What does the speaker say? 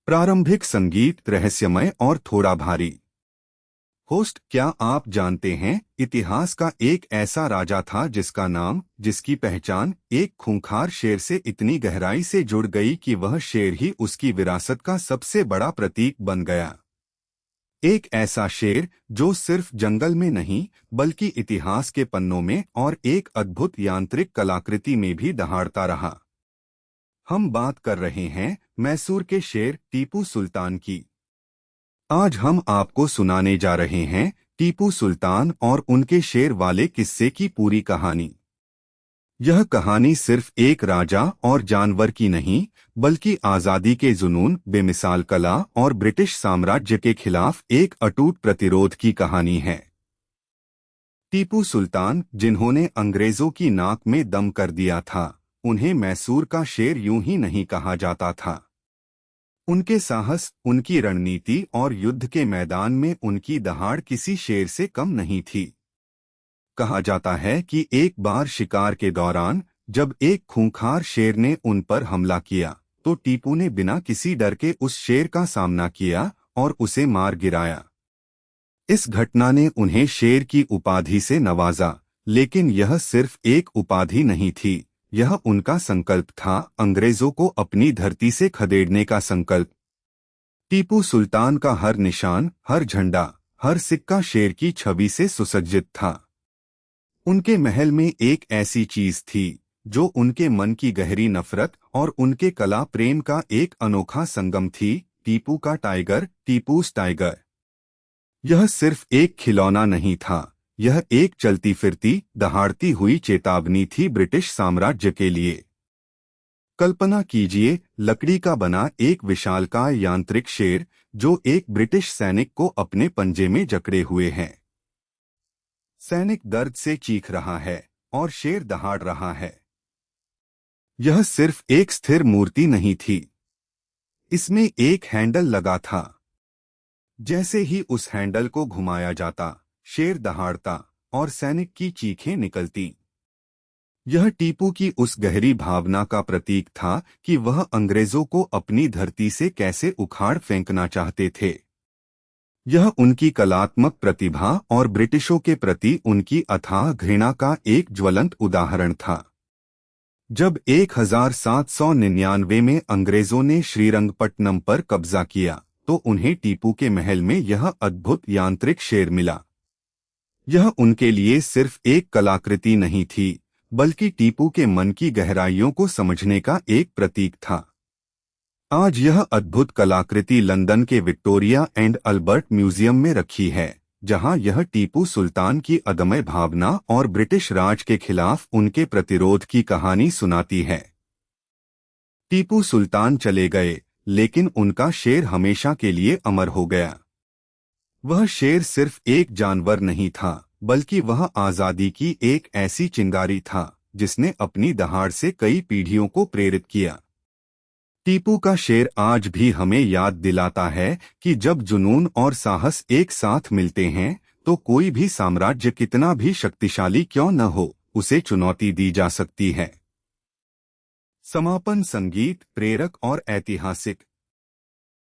प्रारंभिक संगीत रहस्यमय और थोड़ा भारी। होस्ट, क्या आप जानते हैं, इतिहास का एक ऐसा राजा था जिसका नाम, जिसकी पहचान एक खूंखार शेर से इतनी गहराई से जुड़ गई कि वह शेर ही उसकी विरासत का सबसे बड़ा प्रतीक बन गया। एक ऐसा शेर जो सिर्फ जंगल में नहीं बल्कि इतिहास के पन्नों में और एक अद्भुत यांत्रिक कलाकृति में भी दहाड़ता रहा। हम बात कर रहे हैं मैसूर के शेर टीपू सुल्तान की। आज हम आपको सुनाने जा रहे हैं टीपू सुल्तान और उनके शेर वाले किस्से की पूरी कहानी। यह कहानी सिर्फ एक राजा और जानवर की नहीं, बल्कि आज़ादी के जुनून, बेमिसाल कला और ब्रिटिश साम्राज्य के खिलाफ एक अटूट प्रतिरोध की कहानी है। टीपू सुल्तान, जिन्होंने अंग्रेजों की नाक में दम कर दिया था, उन्हें मैसूर का शेर यूं ही नहीं कहा जाता था। उनके साहस, उनकी रणनीति और युद्ध के मैदान में उनकी दहाड़ किसी शेर से कम नहीं थी। कहा जाता है कि एक बार शिकार के दौरान जब एक खूंखार शेर ने उन पर हमला किया, तो टीपू ने बिना किसी डर के उस शेर का सामना किया और उसे मार गिराया। इस घटना ने उन्हें शेर की उपाधि से नवाजा, लेकिन यह सिर्फ एक उपाधि नहीं थी, यह उनका संकल्प था, अंग्रेजों को अपनी धरती से खदेड़ने का संकल्प। टीपू सुल्तान का हर निशान, हर झंडा, हर सिक्का शेर की छवि से सुसज्जित था। उनके महल में एक ऐसी चीज थी जो उनके मन की गहरी नफरत और उनके कला प्रेम का एक अनोखा संगम थी, टीपू का टाइगर, टीपूस टाइगर। यह सिर्फ एक खिलौना नहीं था, यह एक चलती फिरती, दहाड़ती हुई चेतावनी थी ब्रिटिश साम्राज्य के लिए। कल्पना कीजिए, लकड़ी का बना एक विशालकाय यांत्रिक शेर जो एक ब्रिटिश सैनिक को अपने पंजे में जकड़े हुए है। सैनिक दर्द से चीख रहा है और शेर दहाड़ रहा है। यह सिर्फ एक स्थिर मूर्ति नहीं थी, इसमें एक हैंडल लगा था। जैसे ही उस हैंडल को घुमाया जाता, शेर दहाड़ता और सैनिक की चीखें निकलती। यह टीपू की उस गहरी भावना का प्रतीक था कि वह अंग्रेजों को अपनी धरती से कैसे उखाड़ फेंकना चाहते थे। यह उनकी कलात्मक प्रतिभा और ब्रिटिशों के प्रति उनकी अथाह घृणा का एक ज्वलंत उदाहरण था। जब 1799 में अंग्रेजों ने श्रीरंगपट्टनम पर कब्जा किया, तो उन्हें टीपू के महल में यह अद्भुत यांत्रिक शेर मिला। यह उनके लिए सिर्फ एक कलाकृति नहीं थी, बल्कि टीपू के मन की गहराइयों को समझने का एक प्रतीक था। आज यह अद्भुत कलाकृति लंदन के विक्टोरिया एंड अल्बर्ट म्यूजियम में रखी है, जहां यह टीपू सुल्तान की अदम्य भावना और ब्रिटिश राज के खिलाफ उनके प्रतिरोध की कहानी सुनाती है। टीपू सुल्तान चले गए, लेकिन उनका शेर हमेशा के लिए अमर हो गया। वह शेर सिर्फ एक जानवर नहीं था, बल्कि वह आज़ादी की एक ऐसी चिंगारी था जिसने अपनी दहाड़ से कई पीढ़ियों को प्रेरित किया। टीपू का शेर आज भी हमें याद दिलाता है कि जब जुनून और साहस एक साथ मिलते हैं, तो कोई भी साम्राज्य कितना भी शक्तिशाली क्यों न हो, उसे चुनौती दी जा सकती है। समापन संगीत प्रेरक और ऐतिहासिक।